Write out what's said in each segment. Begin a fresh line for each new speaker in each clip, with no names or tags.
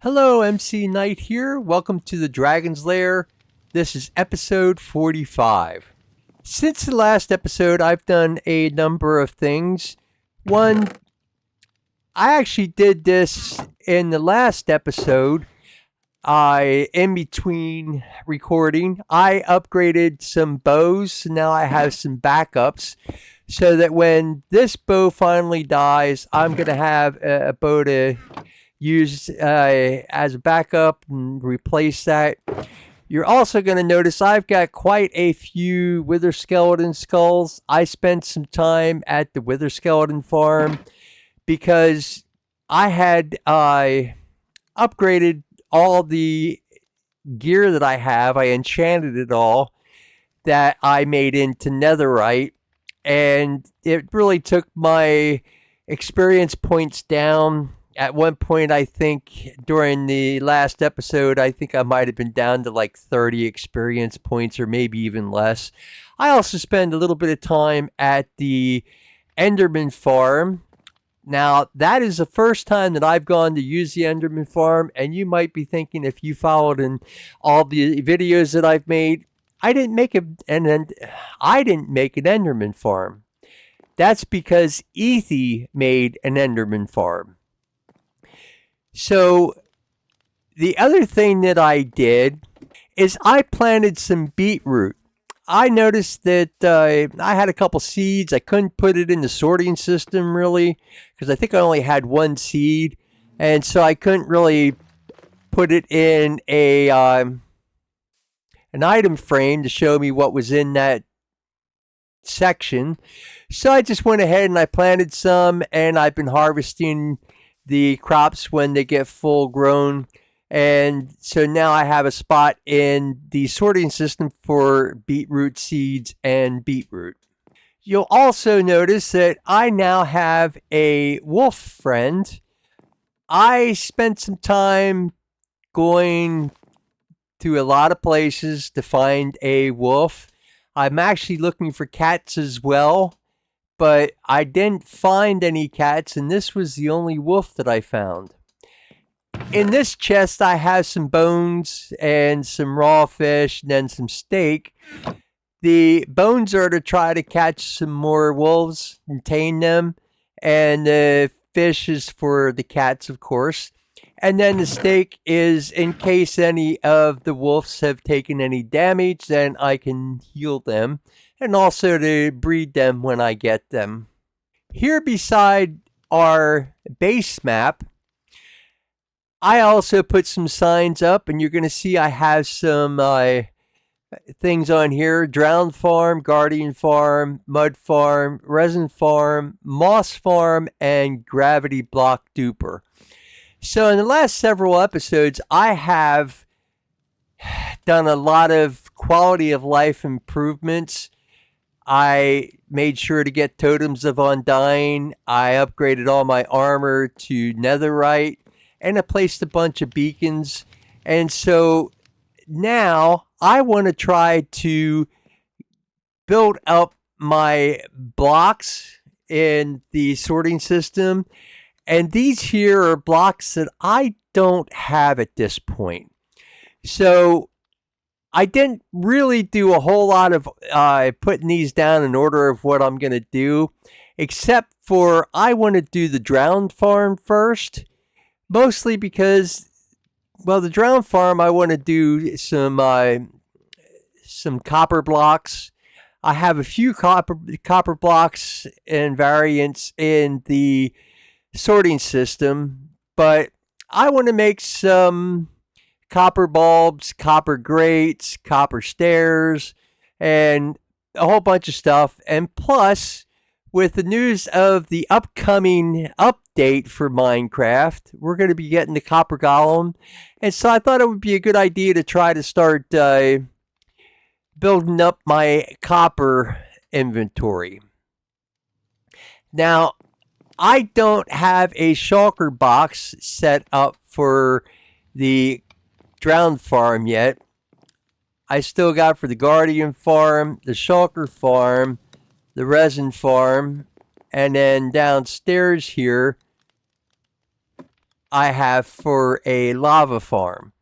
Hello, MCKnight here. Welcome to the Dragons Lair. This is episode 45. Since the last episode, I've done a number of things. One, I actually did this in the last episode. In between recording, I upgraded some bows, so now I have some backups. So that when this bow finally dies, I'm going to have a bow to use as a backup and replace that. You're also going to notice I've got quite a few wither skeleton skulls. I spent some time at the wither skeleton farm because I had upgraded all the gear that I have. I enchanted it all that I made into netherite, and it really took my experience points down. At one point, I think during the last episode, I think I might have been down to like 30 experience points or maybe even less. I also spend a little bit of time at the enderman farm. Now, that is the first time that I've gone to use the enderman farm, and you might be thinking, if you followed in all the videos that I've made, I didn't make an enderman farm. That's because Eathy made an enderman farm. So the other thing that I did is I planted some beetroot. I noticed that I had a couple seeds. I couldn't put it in the sorting system really because I think I only had one seed, and so I couldn't really put it in an item frame to show me what was in that section. So I just went ahead and I planted some, and I've been harvesting the crops when they get full grown, and so now I have a spot in the sorting system for beetroot seeds and beetroot. You'll also notice that I now have a wolf friend. I spent some time going to a lot of places to find a wolf. I'm actually looking for cats as well, but I didn't find any cats, and this was the only wolf that I found. In this chest, I have some bones and some raw fish and then some steak. The bones are to try to catch some more wolves and tame them, and the fish is for the cats, of course. And then the steak is in case any of the wolves have taken any damage, then I can heal them, and also to breed them when I get them. Here beside our base map, I also put some signs up, and you're going to see I have some things on here: drowned farm, guardian farm, mud farm, resin farm, moss farm, and gravity block duper. So in the last several episodes, I have done a lot of quality of life improvements. I made sure to get totems of undying. I upgraded all my armor to netherite, and I placed a bunch of beacons. And so now I want to try to build up my blocks in the sorting system. And these here are blocks that I don't have at this point. So I didn't really do a whole lot of putting these down in order of what I'm going to do, except for I want to do the drowned farm first, mostly because, well, the drowned farm, I want to do some copper blocks. I have a few copper blocks and variants in the sorting system, but I want to make some copper bulbs, copper grates, copper stairs, and a whole bunch of stuff. And plus, with the news of the upcoming update for Minecraft, we're going to be getting the copper golem, and so I thought it would be a good idea to try to start building up my copper inventory. Now, I don't have a shulker box set up for the drowned farm yet. I still got for the guardian farm, the shulker farm, the resin farm, and then downstairs here I have for a lava farm.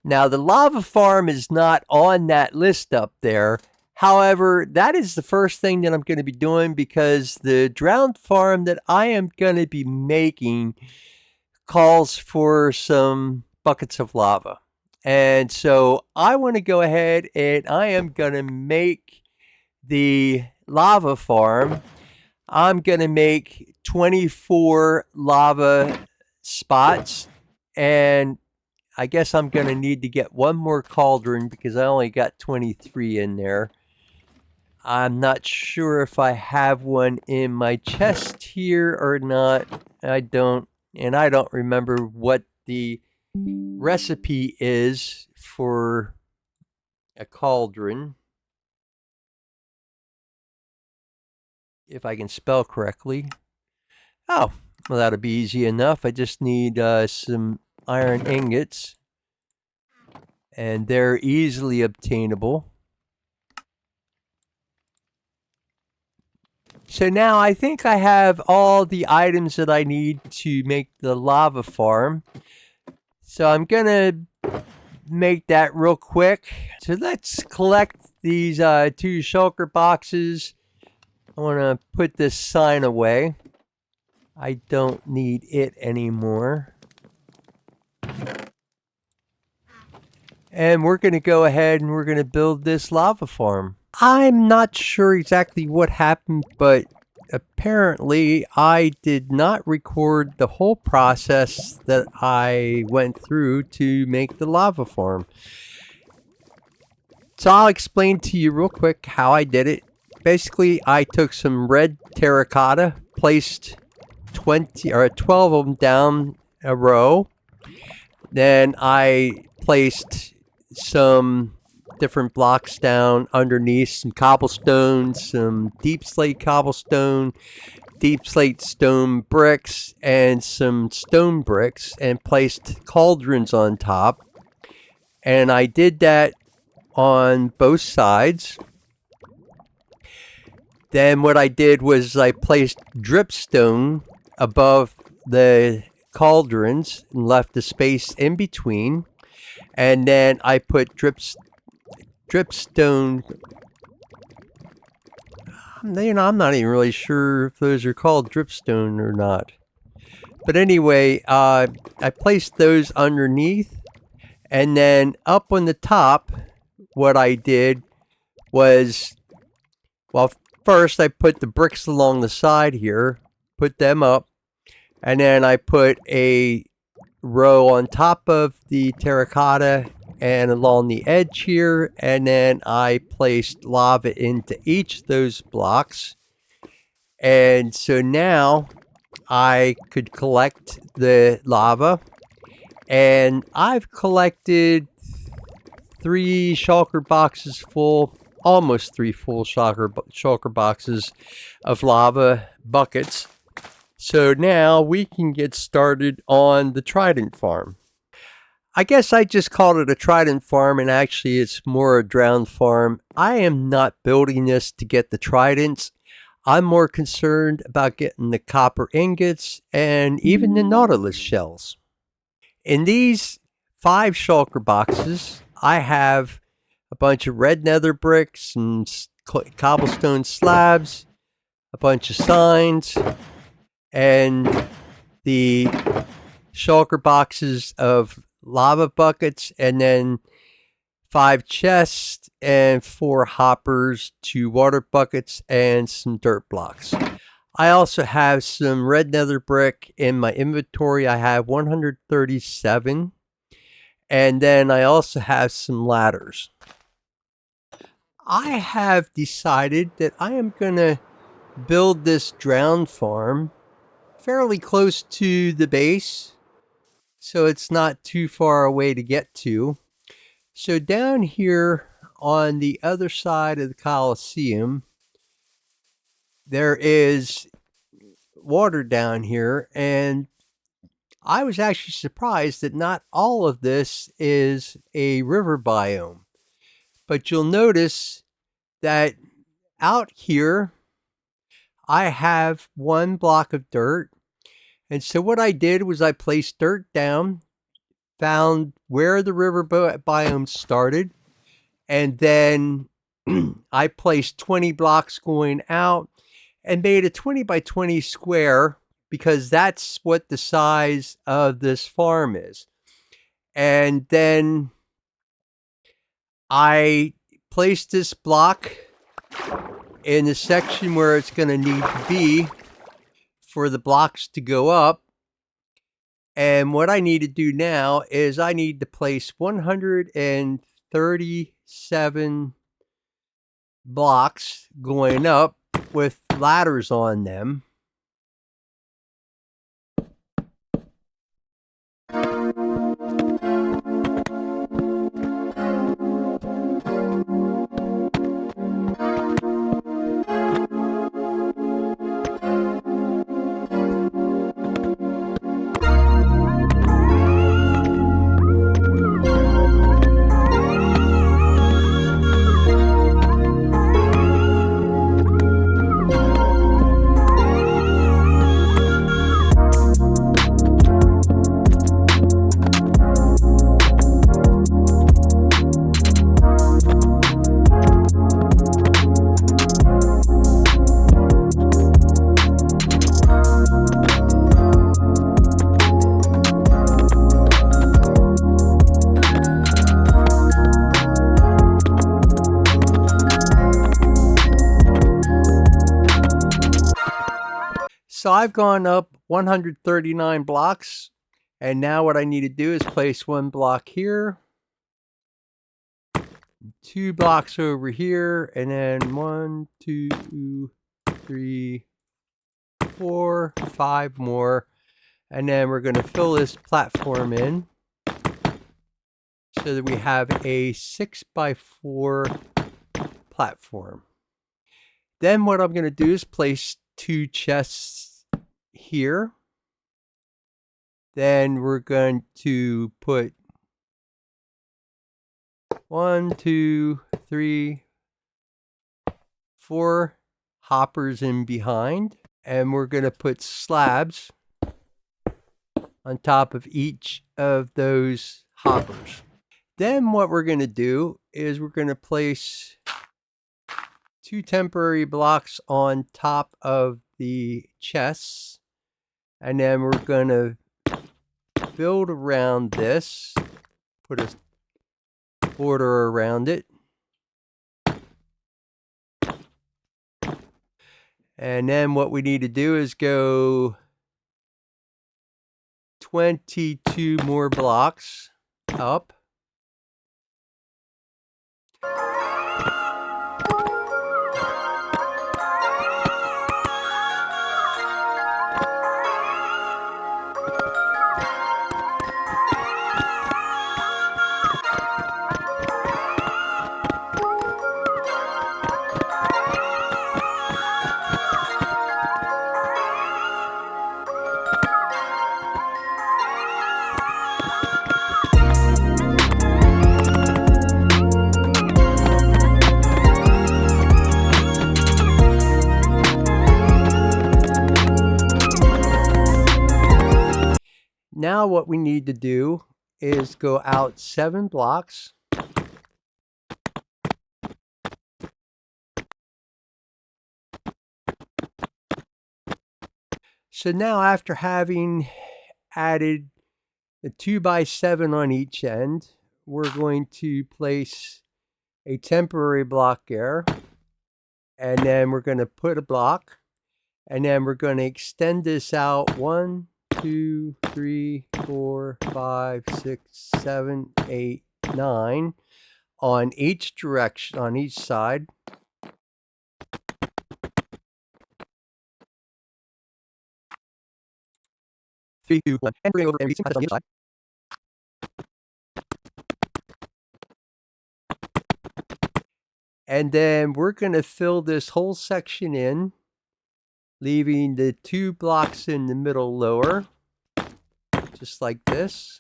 Now, the lava farm is not on that list up there. However, that is the first thing that I'm going to be doing because the drowned farm that I am going to be making calls for some buckets of lava. And so I want to go ahead and I am going to make the lava farm. I'm going to make 24 lava spots, and I guess I'm going to need to get one more cauldron because I only got 23 in there. I'm not sure if I have one in my chest here or not. I don't, and I don't remember what the recipe is for a cauldron, if I can spell correctly. Oh, well, that'll be easy enough. I just need some iron ingots, and they're easily obtainable. So now I think I have all the items that I need to make the lava farm. So I'm going to make that real quick. So let's collect these 2 shulker boxes. I want to put this sign away. I don't need it anymore. And we're going to go ahead and we're going to build this lava farm. I'm not sure exactly what happened, but apparently I did not record the whole process that I went through to make the lava farm. So I'll explain to you real quick how I did it. Basically, I took some red terracotta, placed 20 or 12 of them down a row. Then I placed some different blocks down underneath, some cobblestone, some deep slate cobblestone, deep slate stone bricks, and some stone bricks, and placed cauldrons on top. And I did that on both sides. Then what I did was I placed dripstone above the cauldrons and left the space in between. And then I put dripstone. I'm not even really sure if those are called dripstone or not. But anyway, I placed those underneath. And then up on the top, what I did was, well, first I put the bricks along the side here, put them up. And then I put a row on top of the terracotta and along the edge here, and then I placed lava into each of those blocks. And so now I could collect the lava, and I've collected 3 shulker boxes full, almost 3 full shulker boxes of lava buckets. So now we can get started on the trident farm. I guess I just called it a trident farm, and actually it's more a drowned farm. I am not building this to get the tridents. I'm more concerned about getting the copper ingots and even the nautilus shells. In these 5 shulker boxes, I have a bunch of red nether bricks and cobblestone slabs, a bunch of signs, and the shulker boxes of lava buckets, and then 5 chests and 4 hoppers, 2 water buckets, and some dirt blocks. I also have some red nether brick in my inventory. I have 137. And then I also have some ladders. I have decided that I am going to build this drowned farm fairly close to the base, so it's not too far away to get to. So down here on the other side of the Coliseum, there is water down here, and I was actually surprised that not all of this is a river biome. But you'll notice that out here, I have 1 block of dirt, And so what I did was I placed dirt down, found where the river biome started, and then I placed 20 blocks going out and made a 20 by 20 square because that's what the size of this farm is. And then I placed this block in the section where it's going to need to be for the blocks to go up. And what I need to do now is I need to place 137 blocks going up with ladders on them. So I've gone up 139 blocks, and now what I need to do is place one block here, 2 blocks over here, and then 1, 2, 3, 4, 5 more, and then we're going to fill this platform in so that we have a 6 by 4 platform. Then what I'm going to do is place 2 chests here. Then we're going to put 1, 2, 3, 4 hoppers in behind, and we're going to put slabs on top of each of those hoppers. Then what we're going to do is we're going to place 2 temporary blocks on top of the chests, and then we're going to build around this, put a border around it, and then what we need to do is go 22 more blocks up. Now what we need to do is go out 7 blocks. So now after having added the 2 by 7 on each end, we're going to place a temporary block there, and then we're going to put a block, and then we're going to extend this out 1, 2, 3, 4, 5, 6, 7, 8, 9 on each direction, on each side. Three, two, one, and bring over and on the other side. And then we're going to fill this whole section in, leaving the 2 blocks in the middle lower, just like this.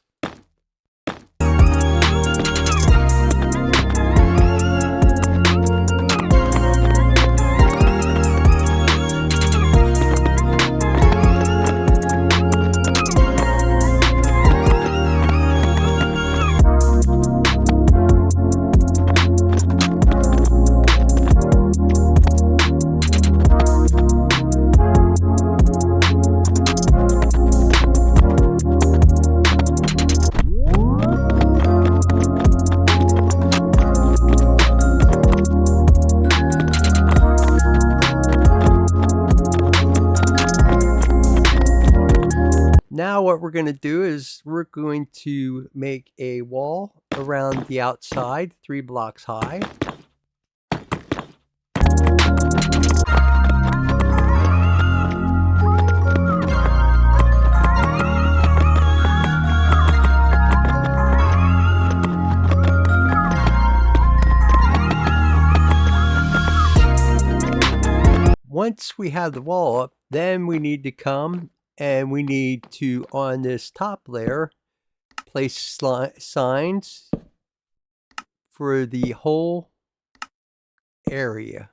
what we're going to do is we're going to make a wall around the outside, 3 blocks high. Once we have the wall up, then we need to come and we need to, on this top layer, place signs for the whole area.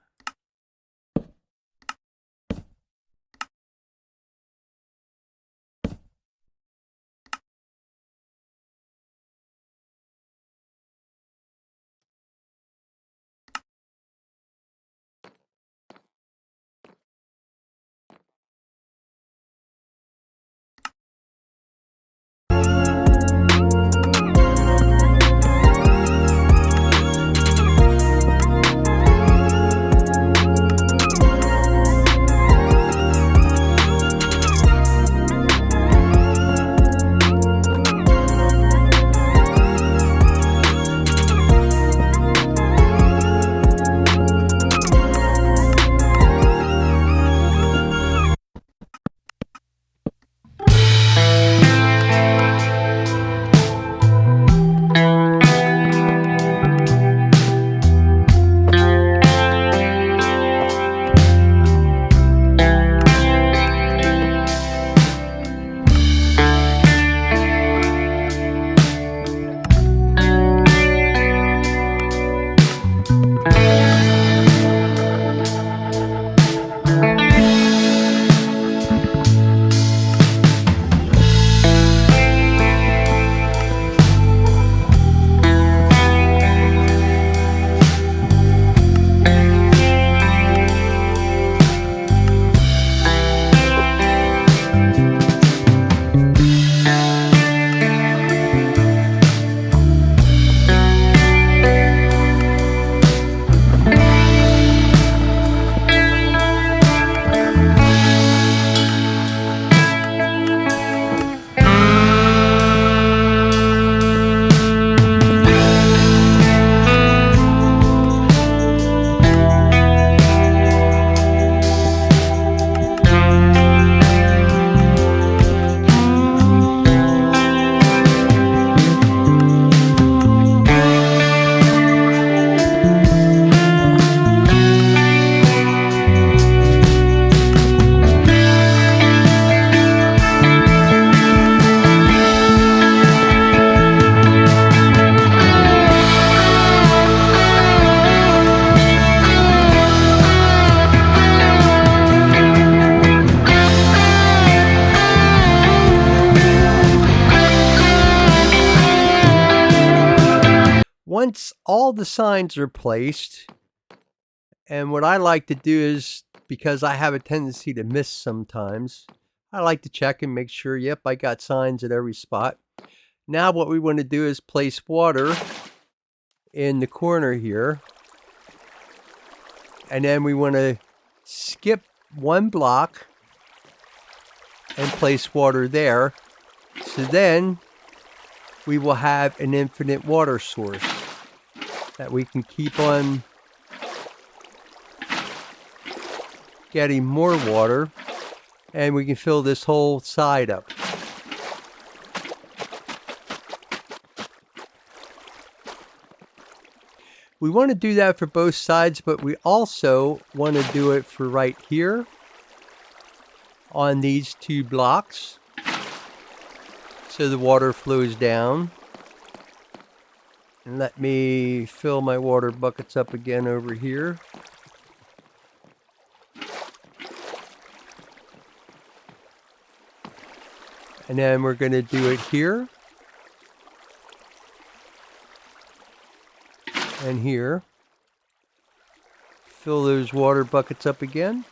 Once all the signs are placed, and what I like to do is, because I have a tendency to miss sometimes, I like to check and make sure, yep, I got signs at every spot. Now what we want to do is place water in the corner here. And then we want to skip 1 block and place water there. So then we will have an infinite water source that we can keep on getting more water, and we can fill this whole side up. We want to do that for both sides, but we also want to do it for right here on these 2 blocks, so the water flows down. And let me fill my water buckets up again over here. And then we're going to do it here. And here. Fill those water buckets up again.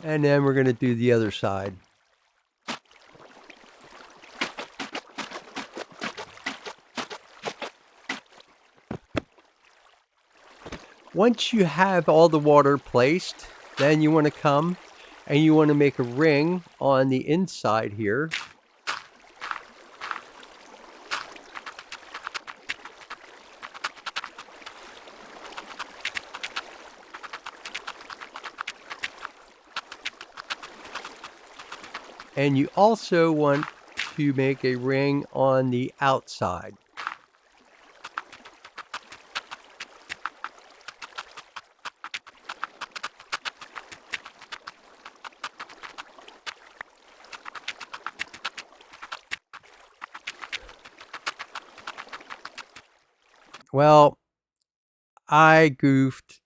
And then we're going to do the other side. Once you have all the water placed, then you want to come and you want to make a ring on the inside here. And you also want to make a ring on the outside. Well, I goofed.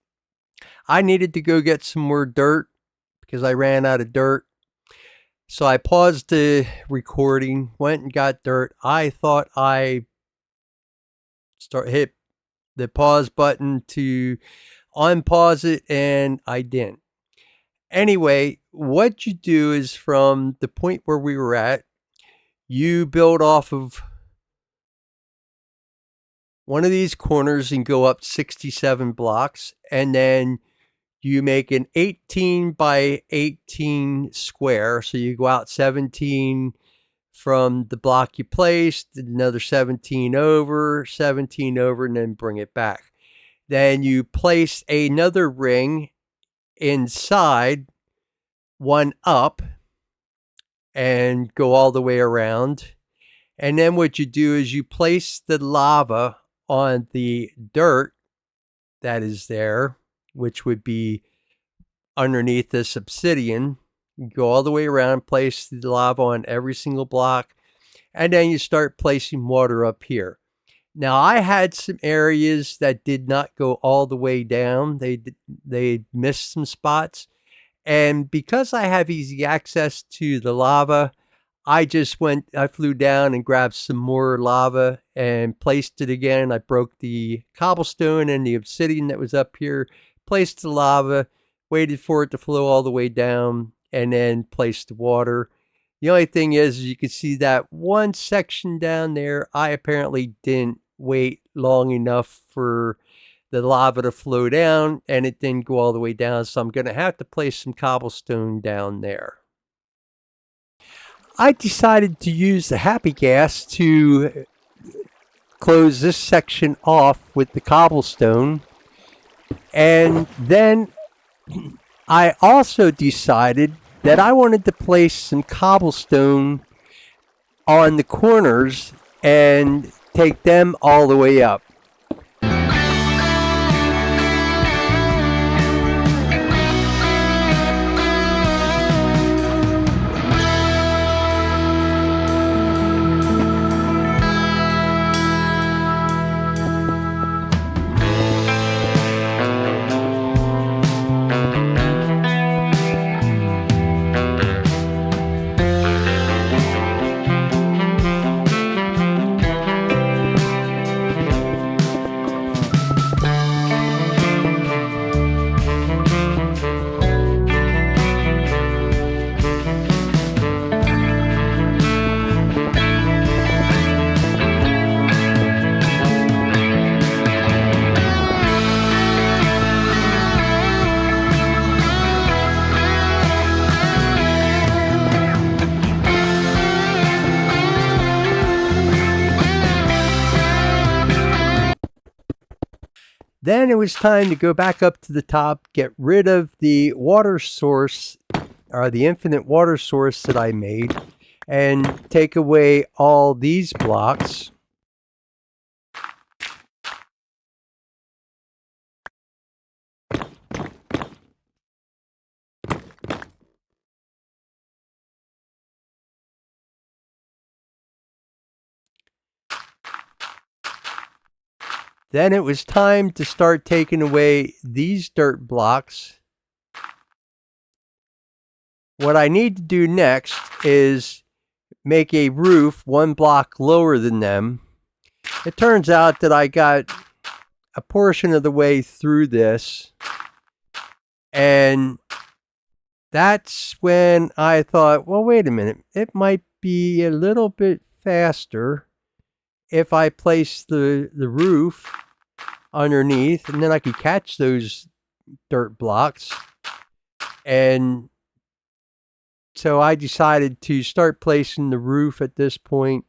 I needed to go get some more dirt because I ran out of dirt. So I paused the recording, went and got dirt. I thought I hit the pause button to unpause it, and I didn't. Anyway, what you do is from the point where we were at, you build off of one of these corners and go up 67 blocks, and then you make an 18 by 18 square. So you go out 17 from the block you placed, another 17 over, and then bring it back. Then you place another ring inside, one up, and go all the way around. And then what you do is you place the lava on the dirt that is there, which would be underneath this obsidian. You go all the way around, place the lava on every single block, and then you start placing water up here. Now, I had some areas that did not go all the way down. They missed some spots. And because I have easy access to the lava, I flew down and grabbed some more lava and placed it again. I broke the cobblestone and the obsidian that was up here, placed the lava, waited for it to flow all the way down, and then placed the water. The only thing is you can see that one section down there, I apparently didn't wait long enough for the lava to flow down, and it didn't go all the way down, so I'm going to have to place some cobblestone down there. I decided to use the happy ghast to close this section off with the cobblestone. And then I also decided that I wanted to place some cobblestone on the corners and take them all the way up. Then it was time to go back up to the top, get rid of the water source, or the infinite water source that I made, and take away all these blocks. Then it was time to start taking away these dirt blocks. What I need to do next is make a roof 1 block lower than them. It turns out that I got a portion of the way through this, and that's when I thought, well, wait a minute, it might be a little bit faster if I place the roof underneath, and then I could catch those dirt blocks and So I decided to start placing the roof at this point.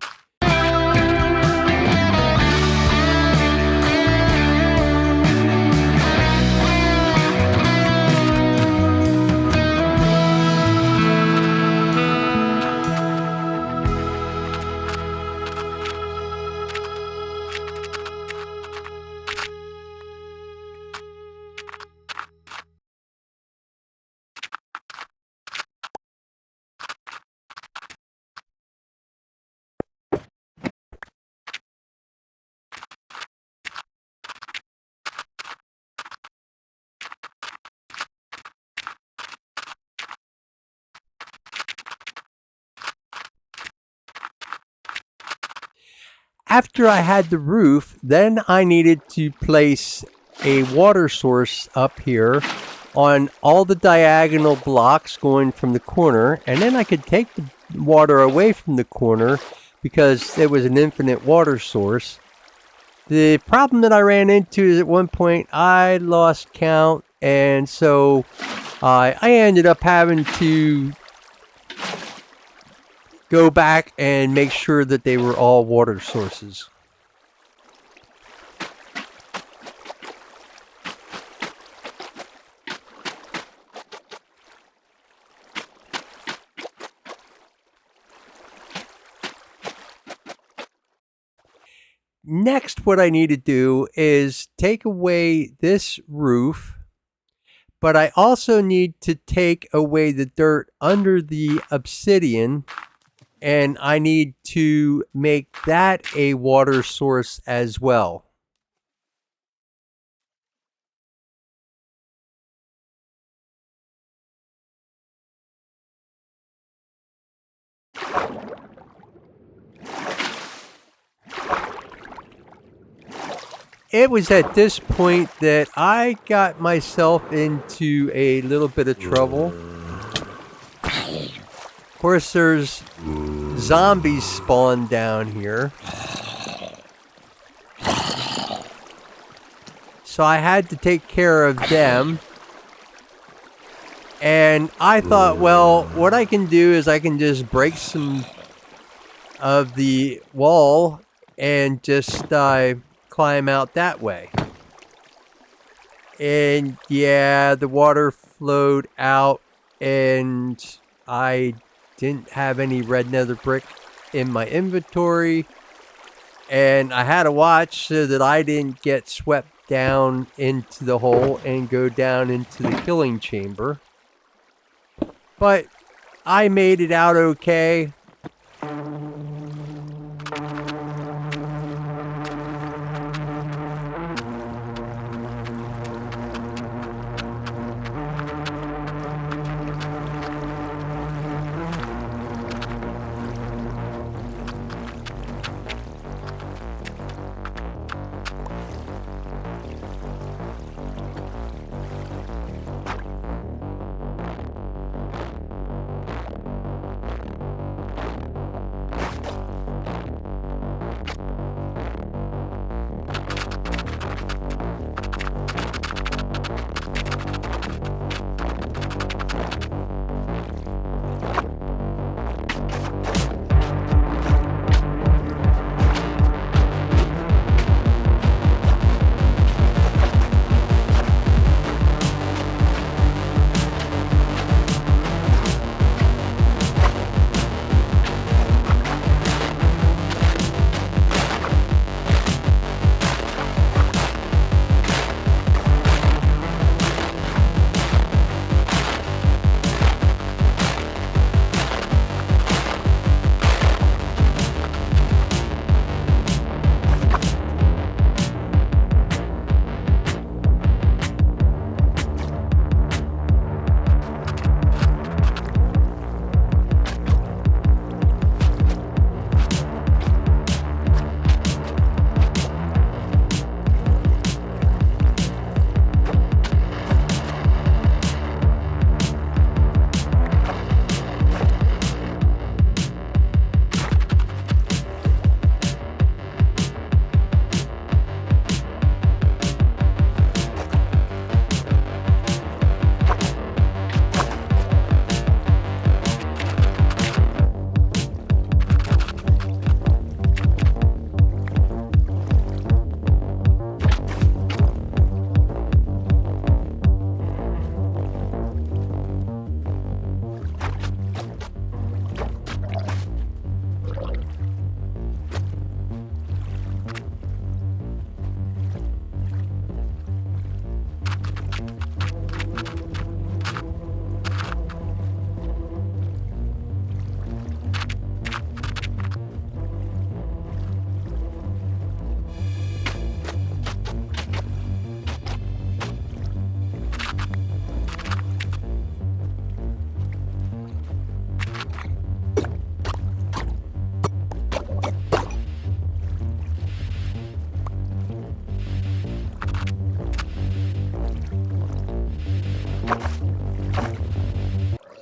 After I had the roof, then I needed to place a water source up here on all the diagonal blocks going from the corner, and then I could take the water away from the corner because it was an infinite water source. The problem that I ran into is at one point I lost count, and so I ended up having to go back and make sure that they were all water sources. Next, what I need to do is take away this roof, but I also need to take away the dirt under the obsidian, and I need to make that a water source as well. It was at this point that I got myself into a little bit of trouble. Of course, there's zombies spawned down here. So I had to take care of them. And I thought, well, what I can do is I can just break some of the wall and just climb out that way. And yeah, the water flowed out and I didn't have any red nether brick in my inventory, and I had to watch so that I didn't get swept down into the hole and go down into the killing chamber. But I made it out okay.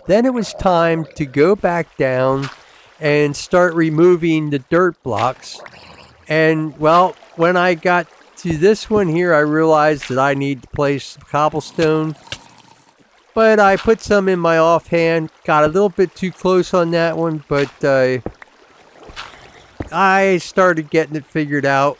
Then it was time to go back down and start removing the dirt blocks. And well, when I got to this one here, I realized that I need to place some cobblestone. But I put some in my offhand, got a little bit too close on that one, but I started getting it figured out.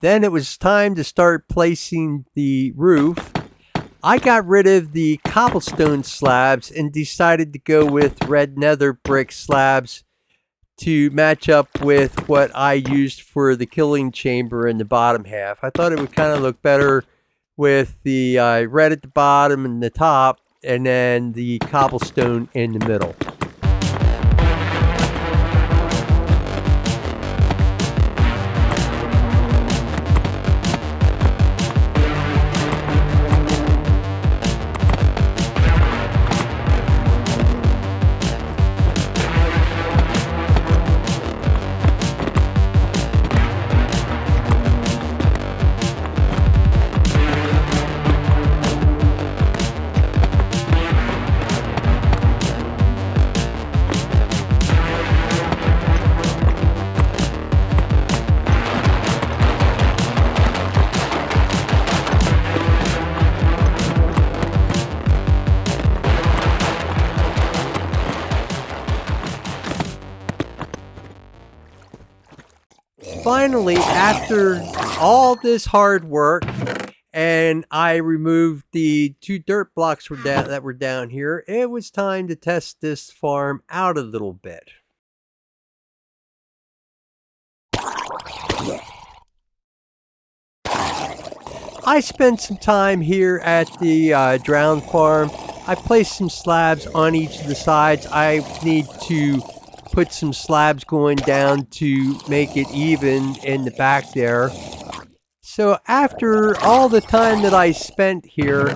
Then it was time to start placing the roof. I got rid of the cobblestone slabs and decided to go with red nether brick slabs to match up with what I used for the killing chamber in the bottom half. I thought it would kind of look better with the red at the bottom and the top, and then the cobblestone in the middle. Finally, after all this hard work, and I removed the 2 dirt blocks that were down here, it was time to test this farm out a little bit. I spent some time here at the drowned farm. I placed some slabs on each of the sides. I need to put some slabs going down to make it even in the back there. So after all the time that I spent here,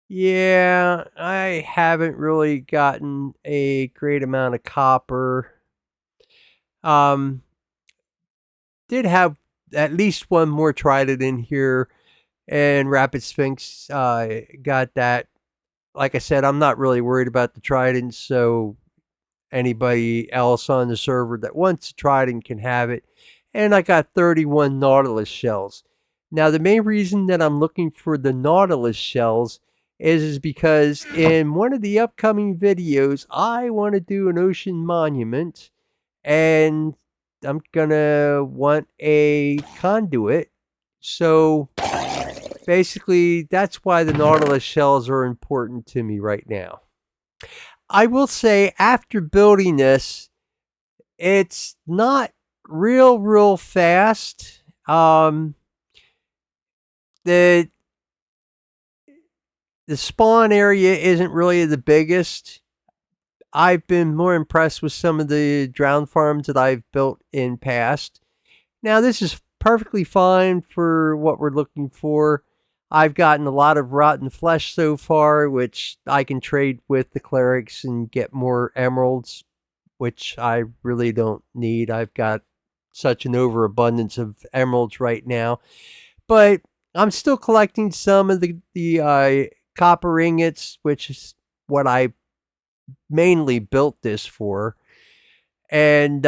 yeah, I haven't really gotten a great amount of copper. Did have at least one more trident in here, and RapidSphinx got that. Like I said, I'm not really worried about the trident, so anybody else on the server that wants a trident can have it. And I got 31 Nautilus shells. Now, the main reason that I'm looking for the Nautilus shells is because in one of the upcoming videos, I want to do an ocean monument, and I'm gonna want a conduit. So basically, that's why the Nautilus shells are important to me right now. I will say, after building this, it's not real fast. The spawn area isn't really the biggest. I've been more impressed with some of the drowned farms that I've built in past. Now, this is perfectly fine for what we're looking for. I've gotten a lot of rotten flesh so far, which I can trade with the clerics and get more emeralds, which I really don't need. I've got such an overabundance of emeralds right now. But I'm still collecting some of the copper ingots, which is what I mainly built this for. And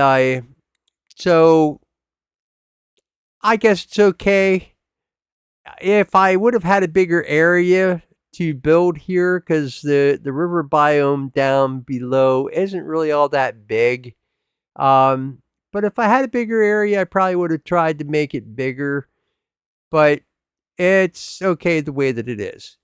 so I guess it's okay. If I would have had a bigger area to build here, because the river biome down below isn't really all that big. But if I had a bigger area, I probably would have tried to make it bigger. But it's okay the way that it is.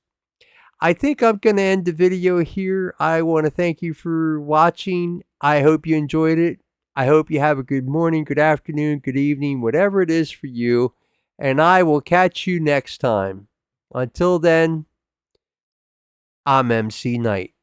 I think I'm going to end the video here. I want to thank you for watching. I hope you enjoyed it. I hope you have a good morning, good afternoon, good evening, whatever it is for you. And I will catch you next time. Until then, I'm MCKnight.